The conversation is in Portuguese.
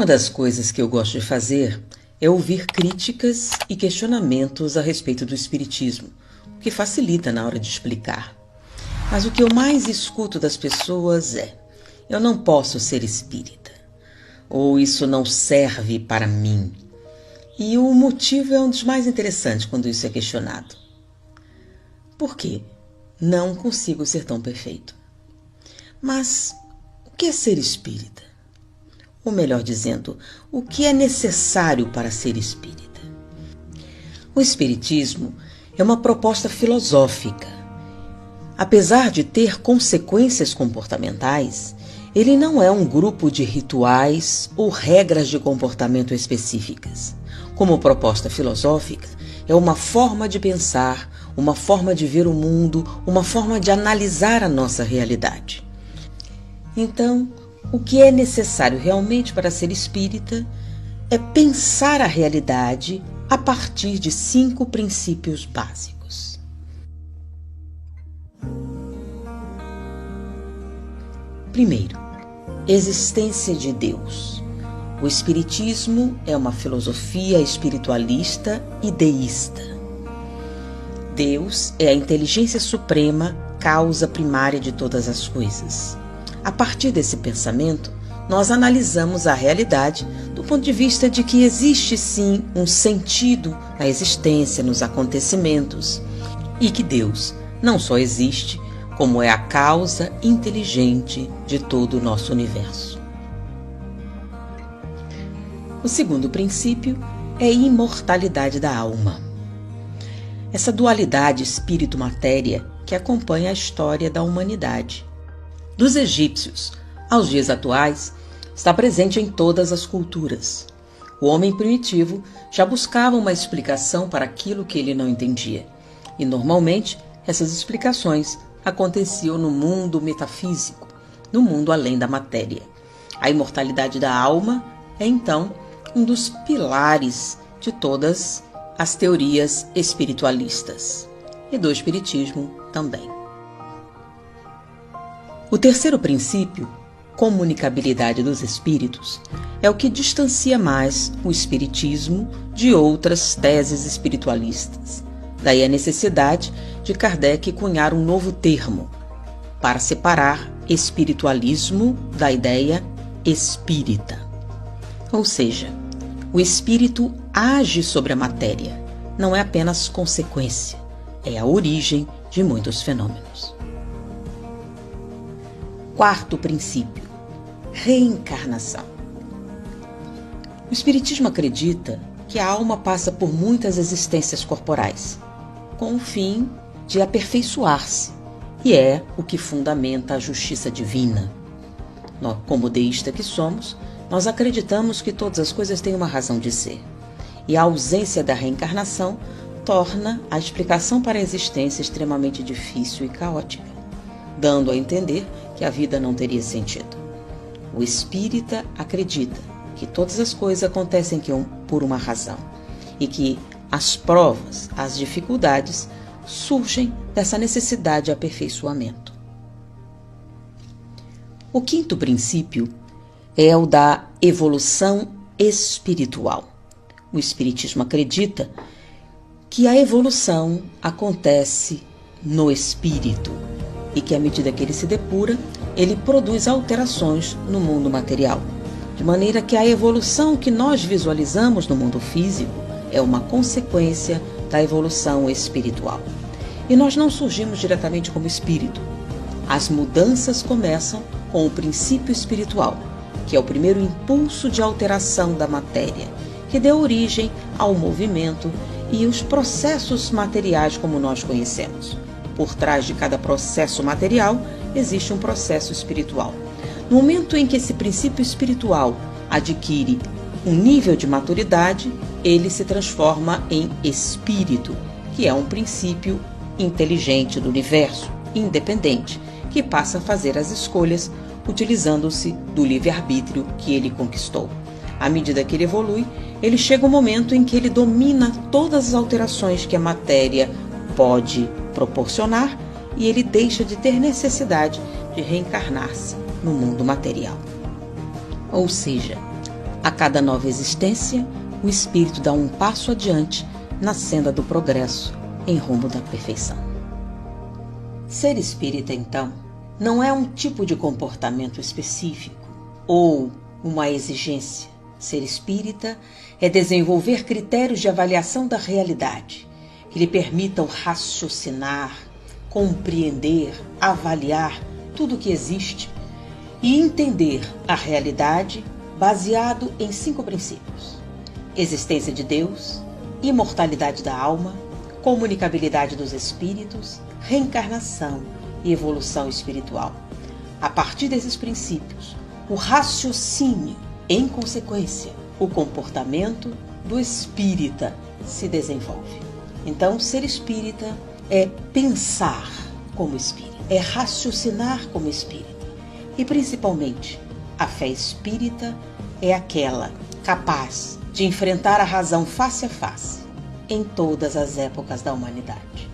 Uma das coisas que eu gosto de fazer é ouvir críticas e questionamentos a respeito do espiritismo, o que facilita na hora de explicar. Mas o que eu mais escuto das pessoas é: eu não posso ser espírita, ou isso não serve para mim. E o motivo é um dos mais interessantes quando isso é questionado. Por quê? Não consigo ser tão perfeito. Mas o que é ser espírita? Ou melhor dizendo, o que é necessário para ser espírita? O espiritismo é uma proposta filosófica. Apesar de ter consequências comportamentais, ele não é um grupo de rituais ou regras de comportamento específicas. Como proposta filosófica, é uma forma de pensar, uma forma de ver o mundo, uma forma de analisar a nossa realidade. Então, o que é necessário realmente para ser espírita é pensar a realidade a partir de 5 princípios básicos. Primeiro, existência de Deus. O espiritismo é uma filosofia espiritualista e deísta. Deus é a inteligência suprema, causa primária de todas as coisas. A partir desse pensamento, nós analisamos a realidade do ponto de vista de que existe sim um sentido na existência, nos acontecimentos, e que Deus não só existe, como é a causa inteligente de todo o nosso universo. O segundo princípio é a imortalidade da alma. Essa dualidade espírito-matéria que acompanha a história da humanidade. Dos egípcios aos dias atuais, está presente em todas as culturas. O homem primitivo já buscava uma explicação para aquilo que ele não entendia. E normalmente, essas explicações aconteciam no mundo metafísico, no mundo além da matéria. A imortalidade da alma é, então, um dos pilares de todas as teorias espiritualistas e do espiritismo também. O terceiro princípio, comunicabilidade dos espíritos, é o que distancia mais o espiritismo de outras teses espiritualistas. Daí a necessidade de Kardec cunhar um novo termo para separar espiritualismo da ideia espírita. Ou seja, o espírito age sobre a matéria, não é apenas consequência, é a origem de muitos fenômenos. Quarto princípio, reencarnação. O espiritismo acredita que a alma passa por muitas existências corporais, com o fim de aperfeiçoar-se, e é o que fundamenta a justiça divina. Nós, como deísta que somos, nós acreditamos que todas as coisas têm uma razão de ser, e a ausência da reencarnação torna a explicação para a existência extremamente difícil e caótica, dando a entender que a vida não teria sentido. O espírita acredita que todas as coisas acontecem por uma razão e que as provas, as dificuldades surgem dessa necessidade de aperfeiçoamento. O quinto princípio é o da evolução espiritual. O espiritismo acredita que a evolução acontece no espírito e que, à medida que ele se depura, ele produz alterações no mundo material, de maneira que a evolução que nós visualizamos no mundo físico é uma consequência da evolução espiritual. E nós não surgimos diretamente como espírito. As mudanças começam com o princípio espiritual, que é o primeiro impulso de alteração da matéria, que deu origem ao movimento e os processos materiais como nós conhecemos. Por trás de cada processo material existe um processo espiritual. No momento em que esse princípio espiritual adquire um nível de maturidade, ele se transforma em espírito, que é um princípio inteligente do universo, independente, que passa a fazer as escolhas utilizando-se do livre-arbítrio que ele conquistou. À medida que ele evolui, ele chega um momento em que ele domina todas as alterações que a matéria pode proporcionar e ele deixa de ter necessidade de reencarnar-se no mundo material. Ou seja, A cada nova existência, o espírito dá um passo adiante na senda do progresso em rumo da perfeição. Ser espírita, então, não é um tipo de comportamento específico ou uma exigência. Ser espírita é desenvolver critérios de avaliação da realidade que lhe permitam raciocinar, compreender, avaliar tudo o que existe e entender a realidade baseado em 5 princípios: existência de Deus, imortalidade da alma, comunicabilidade dos espíritos, reencarnação e evolução espiritual. A partir desses princípios, o raciocínio, em consequência, o comportamento do espírita se desenvolve. Então, ser espírita é pensar como espírita, é raciocinar como espírita. E, principalmente, a fé espírita é aquela capaz de enfrentar a razão face a face em todas as épocas da humanidade.